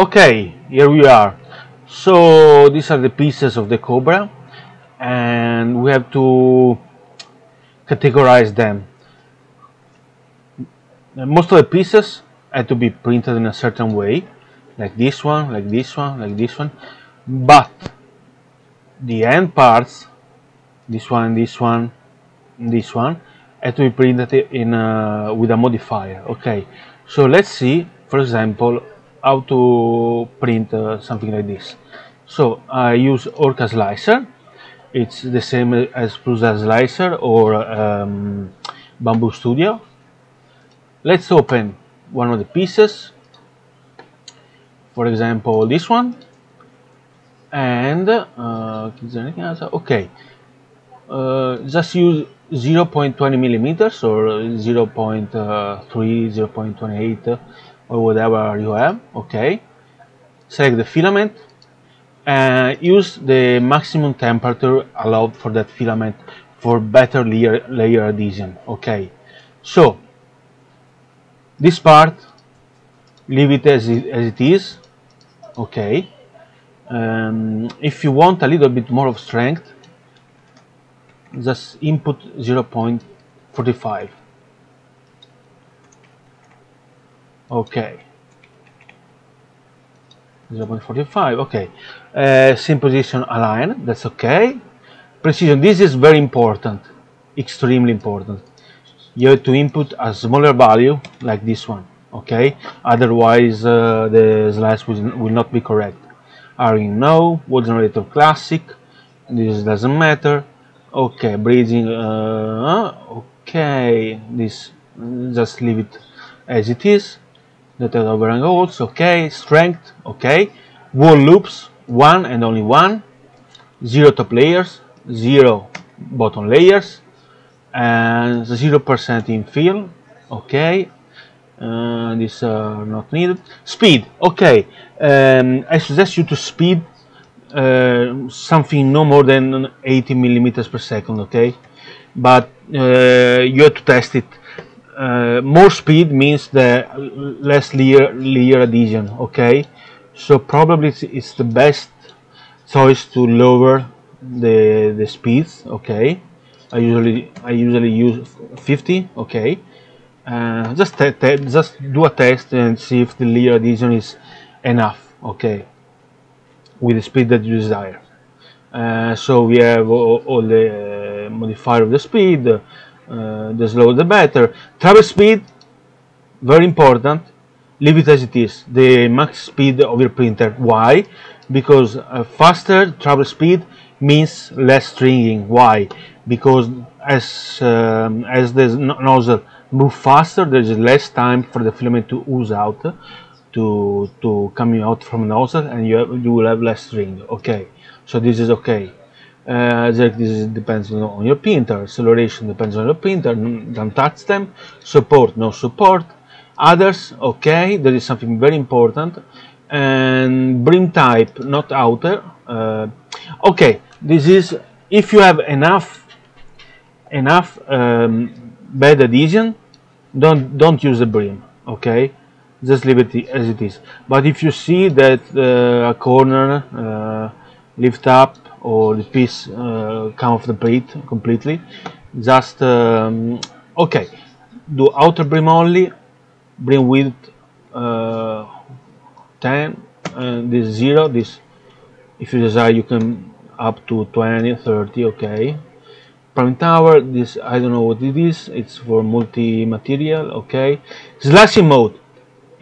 Okay, here we are. So these are the pieces of the Cobra, and we have to categorize them. Most of the pieces had to be printed in a certain way, like this one, like this one, like this one, but the end parts, this one, this one, this one, had to be printed in with a modifier. Okay, so let's see, for example, how to print something like this. So I use Orca Slicer. It's the same as Prusa Slicer or Bamboo Studio. Let's open one of the pieces, for example this one, and okay, just use 0.20 millimeters or 0.3, 0.28 or whatever you have. Okay, select the filament and use the maximum temperature allowed for that filament for better layer adhesion. Okay, so this part, leave it as it is. Okay, if you want a little bit more of strength, just input 0.45. okay, 0.45. okay, same position, align, that's okay. Precision, this is very important, extremely important. You have to input a smaller value like this one, okay, otherwise the slice will not be correct. Ring no, wall generator classic, this doesn't matter. Okay, breathing, okay, this just leave it as it is. Detail overhang holes, okay. Strength, okay. Wall loops, one and only one. 0 top layers, 0 bottom layers, and 0% infill, okay. These are not needed. Speed, okay. I suggest you to speed something no more than 80 millimeters per second, okay, but you have to test it. More speed means the less layer adhesion, okay, so probably it's the best choice to lower the speeds. Okay, I usually use 50. Okay, just do a test and see if the layer adhesion is enough, okay, with the speed that you desire. So we have all the modifier of the speed, the slower the better. Travel speed, very important, leave it as it is, the max speed of your printer. Why? Because faster travel speed means less stringing. Why? Because as the nozzle move faster, there is less time for the filament to ooze out, to coming out from the nozzle, and you will have less string. Okay, so this is okay. This depends on your printer. Acceleration depends on your printer. Don't touch them. Support, no support. Others, okay. There is something very important. And brim type, not outer. Okay, this is if you have enough bad adhesion. Don't use the brim. Okay, just leave it as it is. But if you see that a corner lift up, or the piece come off the plate completely, just okay, do outer brim only, brim width 10, and this 0, this if you desire you can up to 20, 30, okay. Prime tower, this I don't know what it is, it's for multi-material, okay. Slashing mode,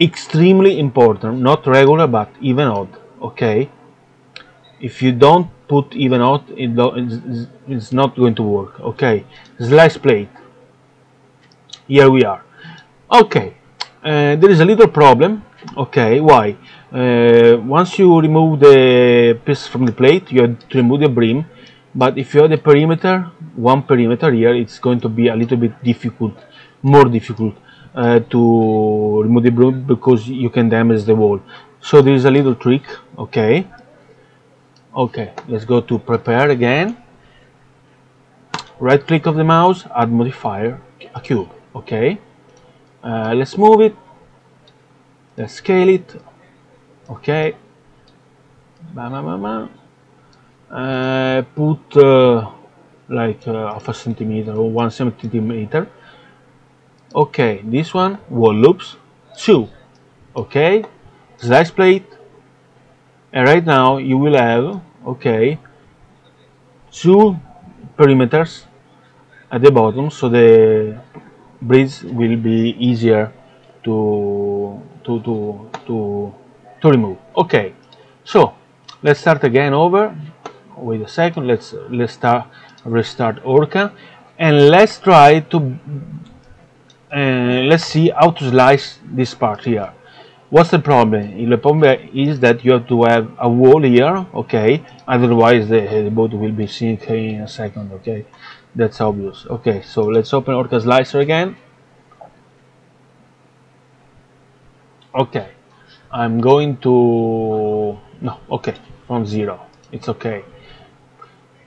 extremely important, not regular but even odd, okay. If you don't put even odd, it's not going to work, okay. Slice plate, here we are. Okay, there is a little problem, okay. Why? Once you remove the piece from the plate, you have to remove the brim, but if you have the perimeter, one perimeter here, it's going to be a little bit difficult, more difficult to remove the brim, because you can damage the wall. So there is a little trick, okay. Okay, let's go to prepare again. Right click of the mouse, add modifier, a cube. Okay, let's move it, let's scale it. Okay, put like half a centimeter or 1 centimeter. Okay, this one wall loops 2. Okay, slice plate, and right now you will have, okay, 2 perimeters at the bottom, so the bridge will be easier to remove. Okay, so let's start again over. Wait a second, let's restart Orca, and let's try to let's see how to slice this part here. What's the problem? The problem is that you have to have a wall here, okay, otherwise the boat will be sinking in a second, okay, that's obvious. Okay, so let's open Orca Slicer again. Okay, I'm going to, no, okay, from 0, it's okay.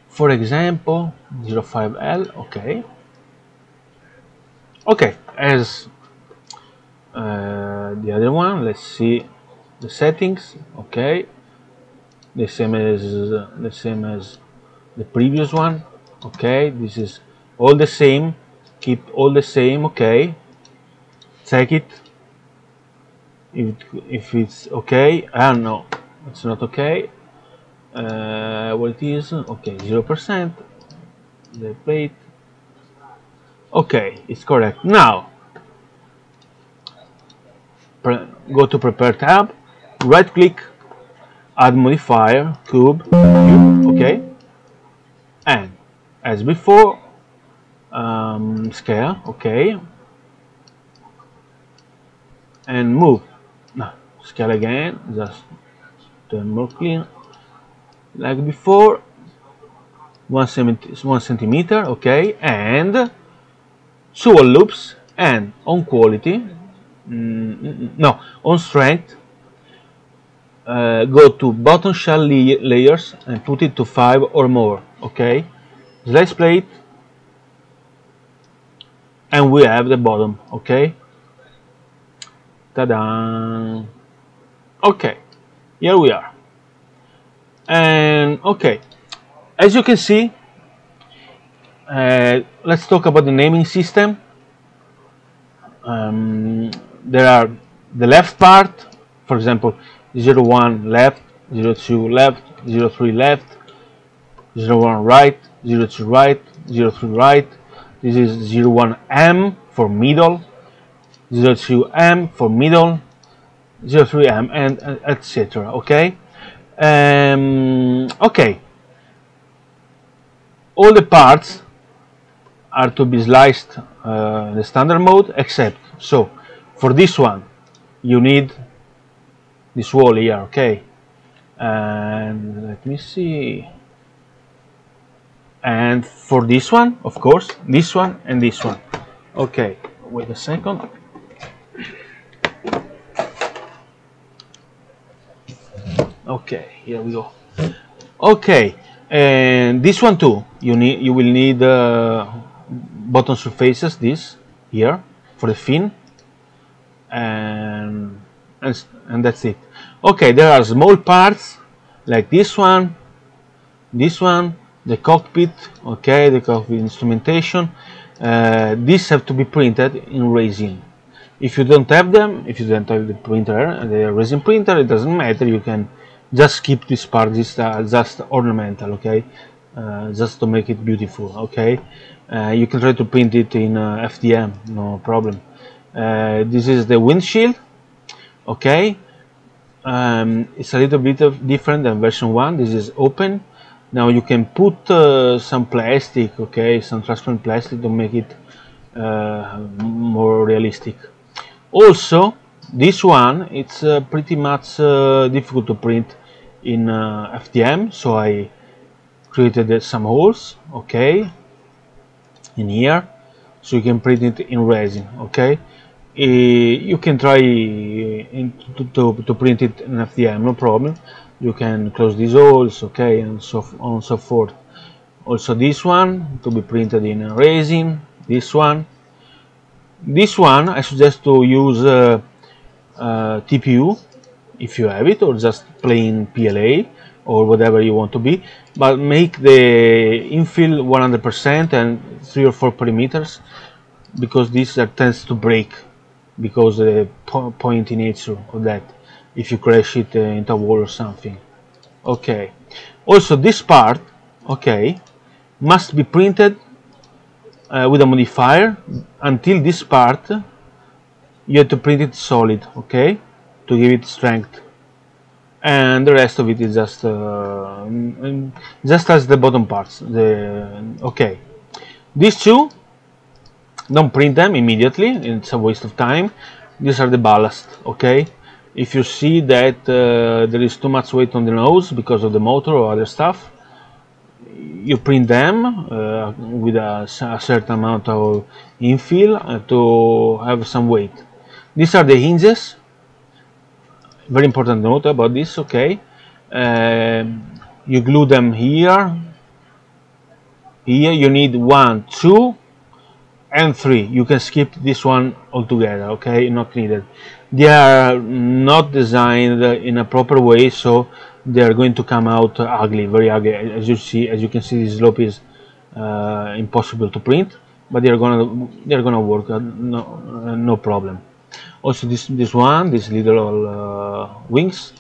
For example, 05L, okay. Okay, as the other one, let's see the settings. Okay, the same as the previous one. Okay, this is all the same. Keep all the same. Okay, check it if it's okay. No, it's not okay. What it is? Okay, 0%. The plate. Okay, it's correct. Now go to Prepare tab, right click, add modifier, cube, okay, and as before, scale, okay, and move. Now scale again, just turn more clean, like before, 1 centimeter, okay, and 2 wall loops, and on quality, no, on strength, go to bottom shell layers and put it to 5 or more. Okay, slice plate, and we have the bottom. Okay, ta-da! Okay, here we are. And okay, as you can see, let's talk about the naming system. There are the left part, for example, 01 left, 02 left, 03 left, 01 right, 02 right, 03 right. This is 01M for middle, 02M for middle, 03M, and etc. Okay. Okay. All the parts are to be sliced in the standard mode, except, so for this one you need this wall here, okay, and let me see, and for this one, of course, this one and this one. Okay, wait a second. Okay, here we go. Okay, and this one too, you will need bottom surfaces, this here for the fin, and that's it. Okay, there are small parts like this one, the cockpit, okay, the cockpit instrumentation. These have to be printed in resin. If you don't have them, if you don't have the printer, the resin printer, it doesn't matter, you can just keep this part, this just ornamental, okay, just to make it beautiful. Okay, you can try to print it in FDM, no problem. This is the windshield. Okay, it's a little bit different than version 1. This is open. Now you can put some plastic, okay, some transparent plastic to make it more realistic. Also, this one, it's pretty much difficult to print in FDM, so I created some holes, okay, in here, so you can print it in resin. Okay, you can try to print it in FDM, no problem. You can close these holes, okay, and so on and so forth. Also this one to be printed in resin. This one I suggest to use TPU, if you have it, or just plain PLA or whatever you want to be, but make the infill 100% and 3 or 4 perimeters, because this tends to break because of the pointy nature of that if you crash it into a wall or something. Okay, also this part, okay, must be printed with a modifier until this part. You have to print it solid, okay, to give it strength, and the rest of it is just as the bottom parts. Okay, these two, don't print them immediately, it's a waste of time. These are the ballast, okay. If you see that there is too much weight on the nose because of the motor or other stuff, you print them with a certain amount of infill to have some weight. These are the hinges. Very important note about this, okay. You glue them here. Here you need 1, 2, and 3. You can skip this one altogether, okay, not needed. They are not designed in a proper way, so they are going to come out ugly, very ugly. As you can see, this slope is impossible to print, but they're gonna work, no problem. Also, this little wings,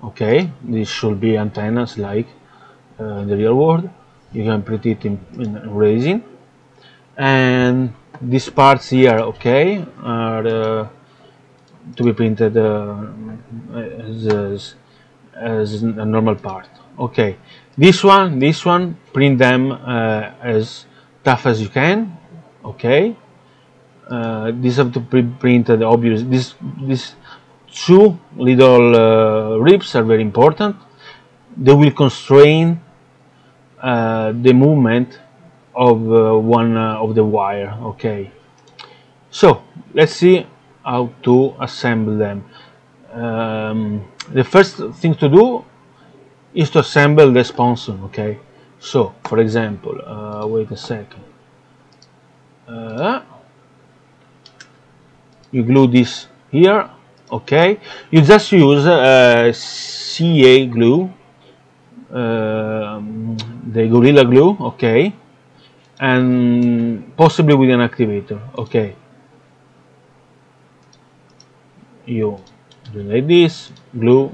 okay, this should be antennas like in the real world. You can print it in resin, and these parts here, okay, are to be printed as a normal part. Okay, this one, print them as tough as you can. Okay, these have to be printed. Obviously, these two little ribs are very important. They will constrain the movement of one of the wire. Okay, so let's see how to assemble them. The first thing to do is to assemble the sponson. Okay, so for example, wait a second, you glue this here. Okay, you just use CA glue, the Gorilla Glue, okay, and possibly with an activator. Okay, you do like this, glue,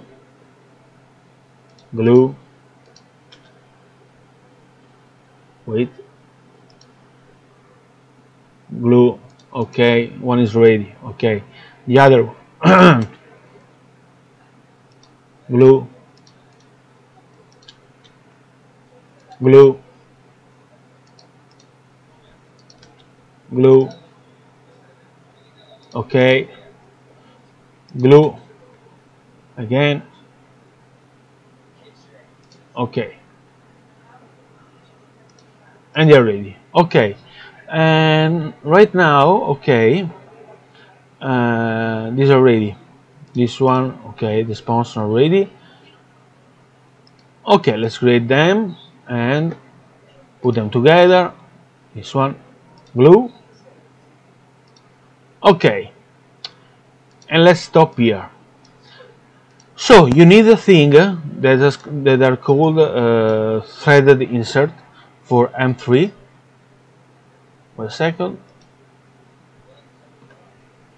wait, glue. Okay, one is ready. Okay, the other glue, okay, glue again. Okay, and they're ready. Okay, and right now, okay, these are ready. This one, okay, the sponsons are ready. Okay, let's create them and put them together. This one, glue. Okay, and let's stop here. So you need a thing that are called threaded insert for M3. Wait a second.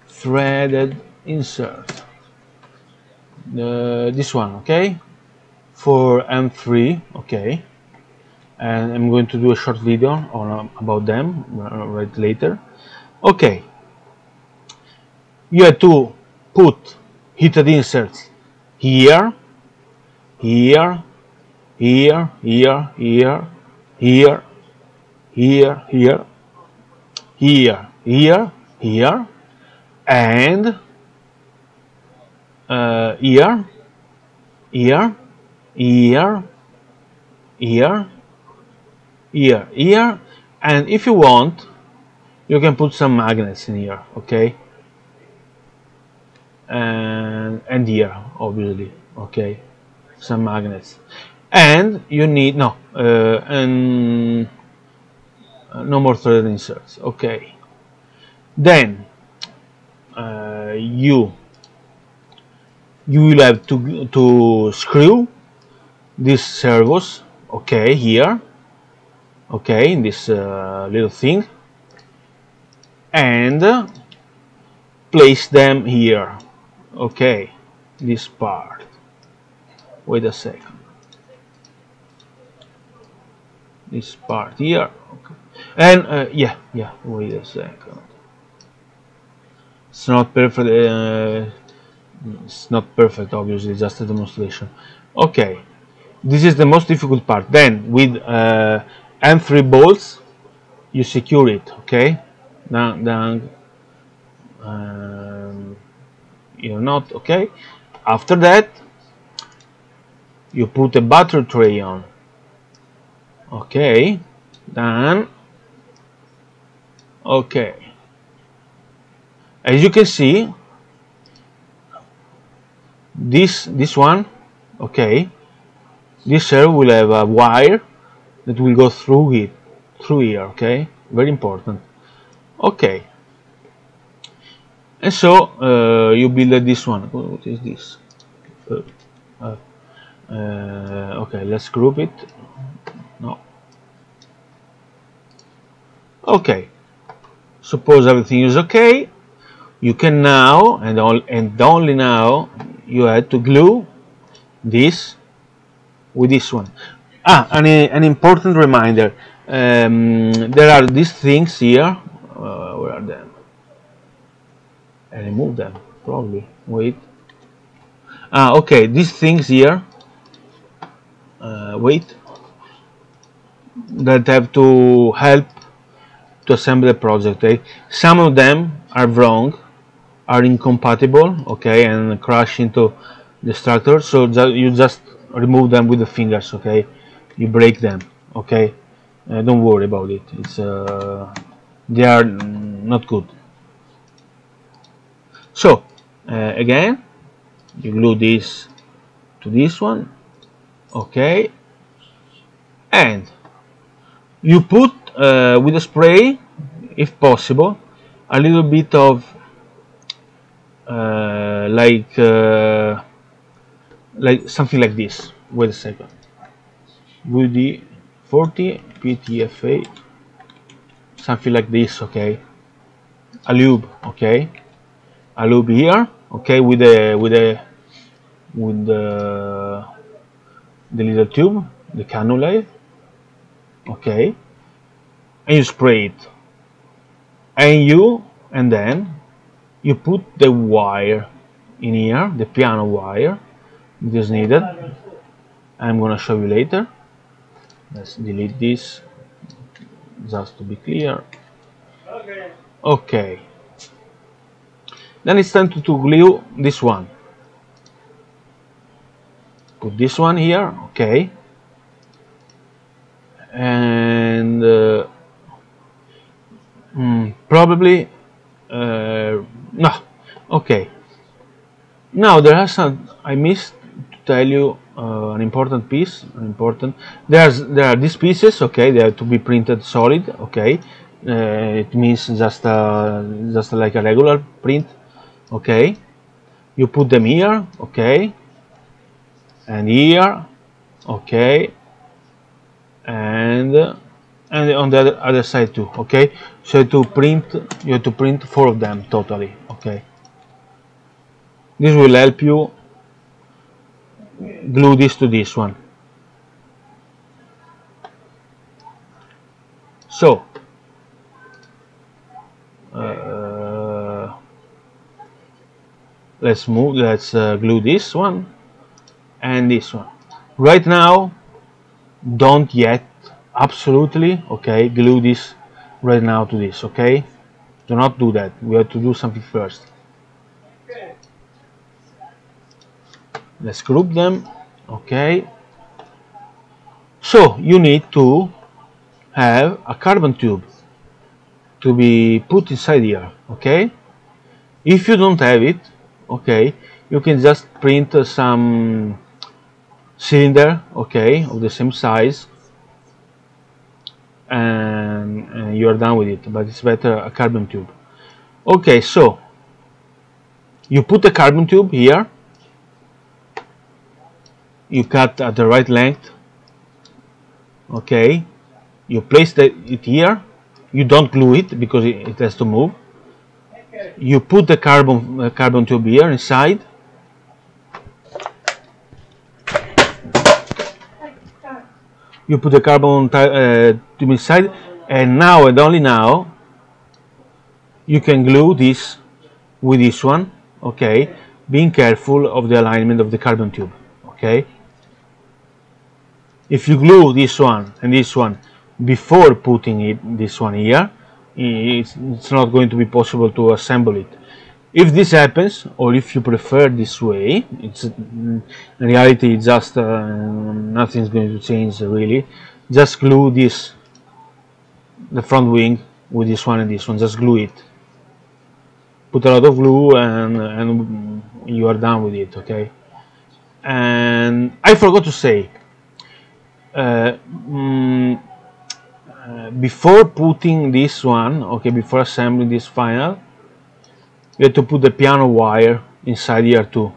Threaded insert. This one, okay, for M3, okay, and I'm going to do a short video on about them right later. Okay, you have to put heated inserts here, here, here, here, here, here, here, here, here, here, here, and here, here, here, here, here, here, and if you want, you can put some magnets in here, okay, and here, obviously, okay, some magnets, and you need no more threaded inserts. Okay, then you you will have to screw these servos, okay, here, okay, in this little thing, and place them here, okay, this part. Wait a second, this part here, okay. And yeah, wait a second, it's not perfect, obviously, just a demonstration. Okay, this is the most difficult part. Then with M3 bolts you secure it, okay. Then you're not okay. After that you put a battery tray on, okay. Then okay, as you can see, this one, okay, this servo will have a wire that will go through here, okay, very important, okay. And so you build this one. What is this? Okay, let's group it. No. Okay, suppose everything is okay, you can now, and only now, you have to glue this with this one. An important reminder, there are these things here, where are them? I remove them, probably, wait. Okay, these things here, wait, that have to help to assemble the project, okay? Some of them are wrong, are incompatible, okay, and crash into the structure, so you just remove them with the fingers, okay, you break them, okay, don't worry about it, it's they are not good. So again, you glue this to this one, okay, and you put with a spray, if possible, a little bit of like something like this. Wait a second. WD-40 PTFA, something like this, okay. A lube, okay. A lube here, okay, with the little tube, the cannula, okay, and you spray it, and then you put the wire in here, the piano wire, it is needed. I'm gonna show you later. Let's delete this just to be clear. Okay, then it's time to glue this one. Put this one here, okay, and probably no, okay. Now there are some, I missed to tell you an important piece. There are these pieces, okay. They have to be printed solid, okay. It means just like a regular print, okay. You put them here, okay, and here, okay, and on the other side too, okay. So you have to print 4 of them totally, okay. This will help you glue this to this one. So let's glue this one and this one. Right now, don't yet absolutely, okay, glue this right now to this, okay. Do not do that. We have to do something first. Let's group them, okay. So you need to have a carbon tube to be put inside here, okay. If you don't have it, okay, you can just print some cylinder, okay, of the same size, and you are done with it. But it's better a carbon tube. Okay, so you put the carbon tube here, you cut at the right length. Okay, you place it here. You don't glue it because it has to move. You put the carbon tube here inside. You put the carbon tube inside, and now and only now you can glue this with this one. Okay, being careful of the alignment of the carbon tube. Okay, if you glue this one and this one before putting this one here, it's not going to be possible to assemble it. If this happens, or if you prefer this way, in reality it's just nothing's going to change really. Just glue the front wing with this one and this one. Just glue it. Put a lot of glue and you are done with it. Okay. And I forgot to say, before putting this one, okay, before assembling this final, you have to put the piano wire inside here too.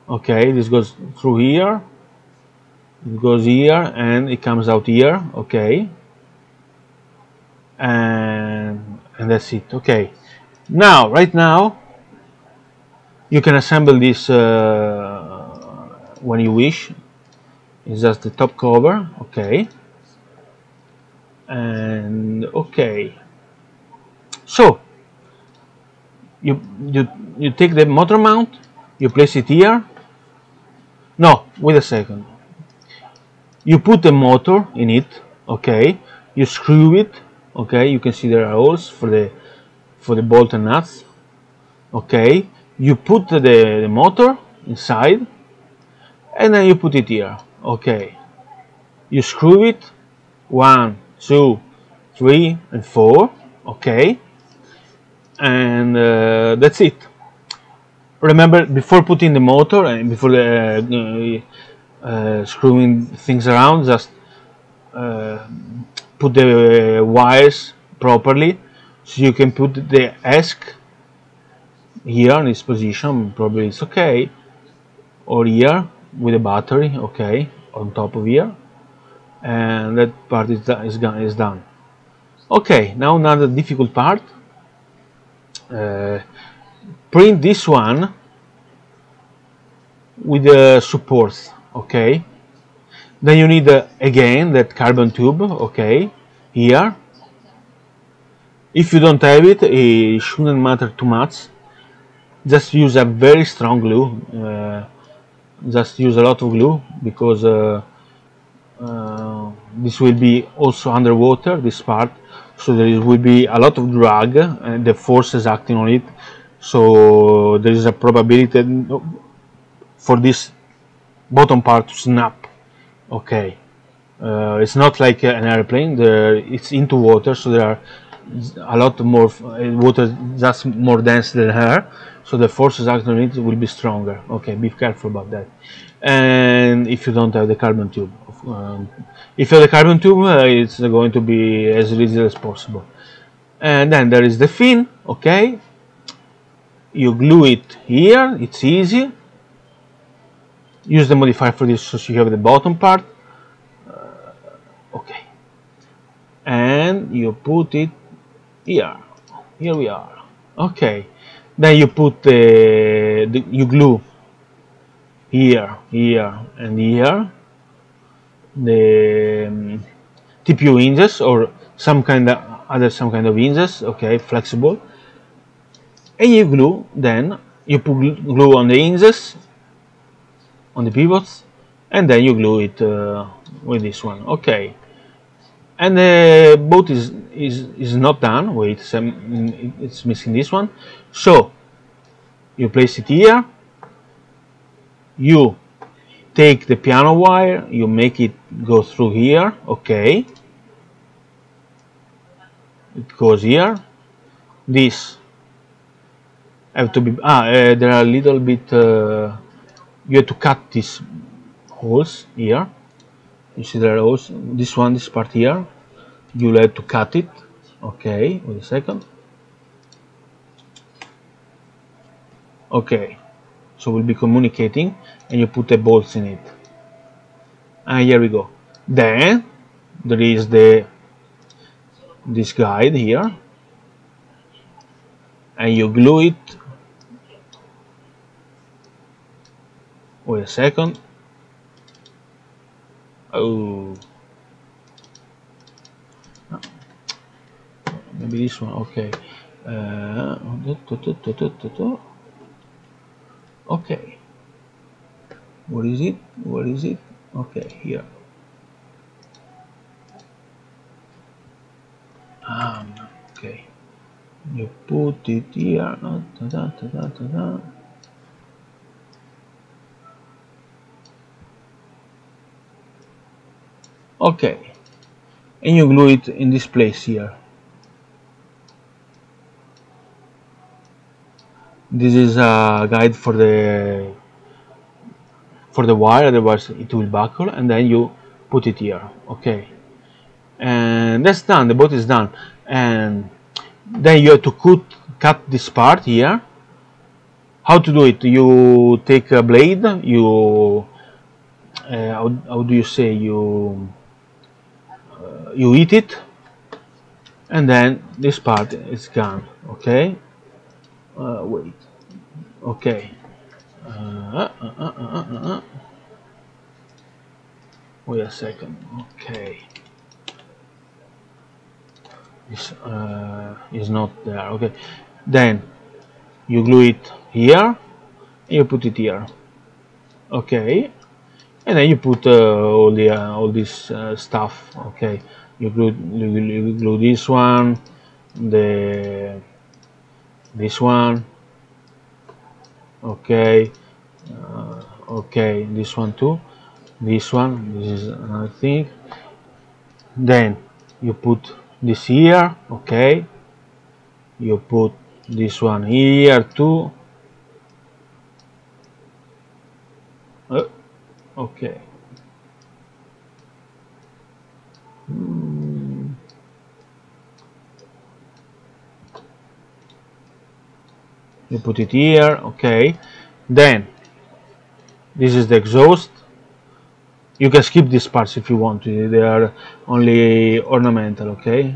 Okay, this goes through here, it goes here, and it comes out here. Okay, and that's it. Okay, now right now you can assemble this when you wish. It's just the top cover. Okay, and okay, so you take the motor mount, you place it here. No, wait a second. You put the motor in it. Okay, you screw it. Okay, you can see there are holes for the bolt and nuts. Okay, you put the motor inside, and then you put it here. Okay, you screw it 1, 2, 3, and 4. Okay, and that's it. Remember, before putting the motor and before screwing things around, just put the wires properly, so you can put the ESC here in this position. Probably it's okay, or here with a battery. Okay, on top of here, and that part is done. Okay, now another difficult part. Print this one with the supports. Okay, then you need again that carbon tube. Okay, here. If you don't have it, it shouldn't matter too much. Just use a very strong glue. Just use a lot of glue, because this will be also underwater, this part, so there will be a lot of drag and the forces acting on it, so there is a probability for this bottom part to snap. Okay, it's not like an airplane. It's into water, so there are a lot more water, just more dense than air, so the forces acting on it will be stronger. Okay, be careful about that. And if you don't have the carbon tube, if you have the carbon tube, it's going to be as rigid as possible. And then there is the fin. Okay, you glue it here, it's easy. Use the modifier for this, so you have the bottom part. Okay, and you put it here. Here we are. Okay, then you put you glue here, here, and here the TPU hinges, or some kind of hinges. Okay, flexible, and you glue. Then you put glue on the hinges, on the pivots, and then you glue it with this one. Okay, and the boat is not done. Wait, it's missing this one. So you place it here, you take the piano wire, you make it go through here. Okay, it goes here. This have to be there are a little bit you have to cut these holes here. You see there are holes. This part here, you'll have to cut it. Okay, wait a second. Okay, so we'll be communicating, and you put the bolts in it. and here we go. Then there is this guide here, and you glue it. Wait a second. Oh, maybe this one. Okay. Okay. Where is it? Where is it? Okay, here. Okay. You put it here. Okay, and you glue it in this place here. This is a guide for the wire, otherwise it will buckle, and then you put it here. Okay, and that's done. The boat is done, and then you have to cut this part here. How to do it? You take a blade. You how do you say, you eat it, and then this part is gone. Okay, wait. Okay, wait a second. Okay, this is not there. Okay, then you glue it here, and you put it here. Okay, and then you put all this stuff. Okay, you glue this one, this one. Okay, okay, this one too. This one. This is another thing. Then you put this here. Okay, you put this one here too. Okay. You put it here. Okay, then this is the exhaust. You can skip these parts if you want to, they are only ornamental. Okay,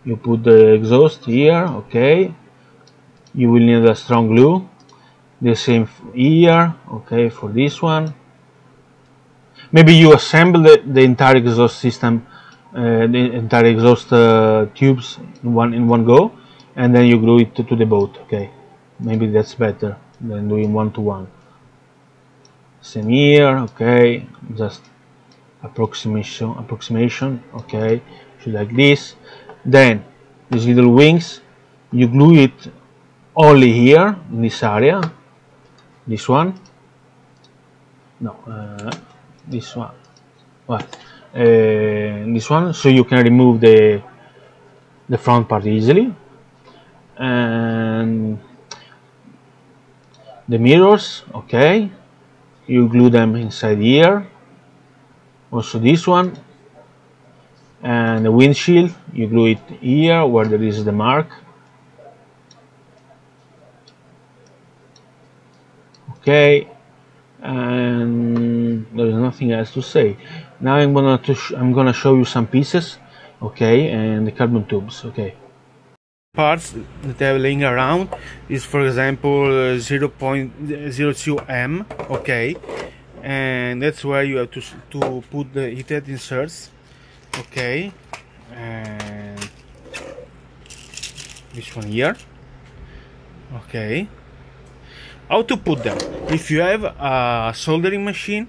you put the exhaust here. Okay, you will need a strong glue, the same here. Okay, for this one. Maybe you assemble the entire exhaust system, the entire exhaust tubes in one go, and then you glue it to the boat. Okay, maybe that's better than doing one-to-one. Same here. Okay, just approximation. Okay, should like this. Then these little wings, you glue it only here in this area. This one. No. This one. What? This one, so you can remove the front part easily. And the mirrors, okay, you glue them inside here. Also this one, and the windshield, you glue it here where there is the mark. Okay, and there is nothing else to say. Now I'm gonna show you some pieces, okay, and the carbon tubes. Okay, parts that I have laying around is, for example, 0.02 M. Okay, and that's where you have to put the heated inserts. Okay, and this one here. Okay, how to put them? If you have a soldering machine,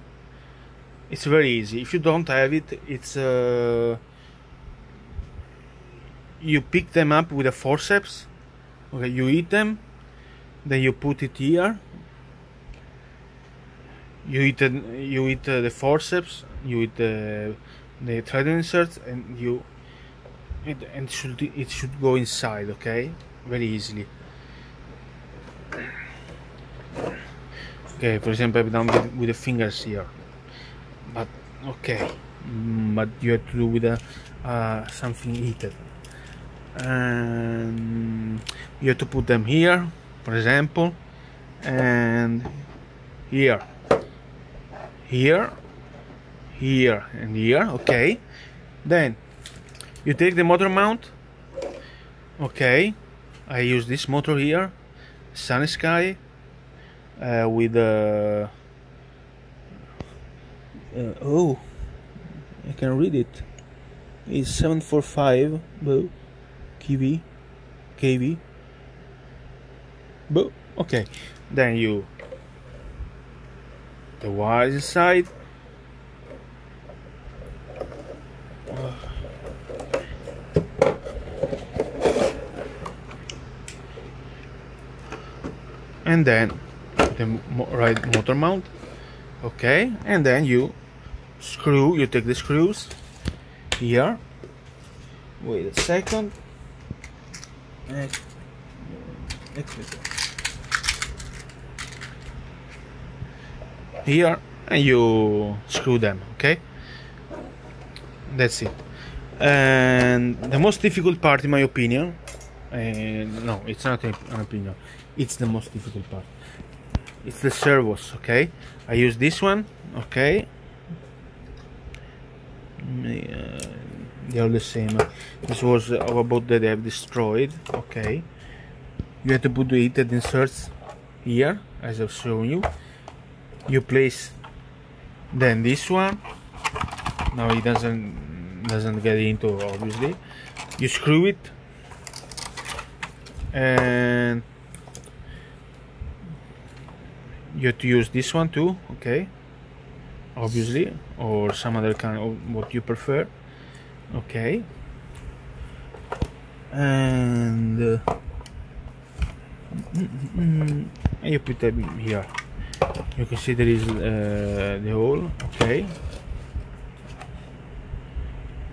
it's very easy. If you don't have it, it's you pick them up with a forceps. Okay, you heat them, then you put it here. You heat the forceps, you heat the thread inserts, and it should go inside. Okay, very easily. Okay, for example, I've done with the fingers here, but okay, but you have to do with something heated, and you have to put them here, for example, and here, here and here. Okay, then you take the motor mount. Okay, I use this motor here, Sun Sky, with oh, I can read it. It's 745 kV. But okay, then the wires inside. And then the right motor mount. Okay, and then you take the screws here. Wait a second. Here, and you screw them. Okay, that's it. And the most difficult part, in my opinion, no, it's not an opinion, it's the most difficult part, it's the servos. Okay, I use this one. Okay, they're the same. This was a boat that they have destroyed. Okay, you have to put the heated inserts here, as I've shown you. You place then this one. Now it doesn't get into, obviously. You screw it, and you have to use this one too. Okay, obviously, or some other kind of what you prefer. Okay, and you put them here. You can see there is the hole. Okay,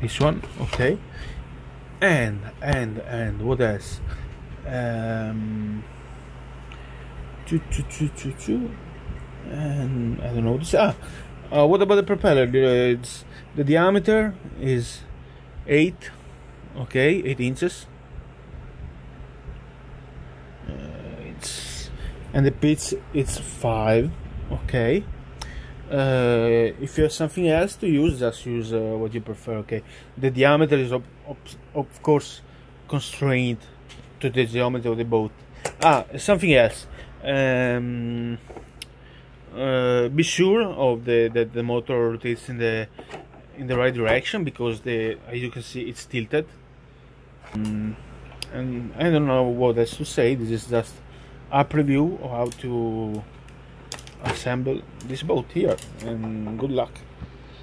this one. Okay, and what else? And I don't know this. What about the propeller? It's the diameter is 8. Okay, 8 inches. And the pitch it's 5. Okay, if you have something else to use, just use what you prefer. Okay, the diameter is of course constrained to the geometry of the boat. Something else, be sure of that the motor rotates in the right direction, because as you can see, it's tilted. And I don't know what else to say. This is just a preview of how to assemble this boat here, and good luck.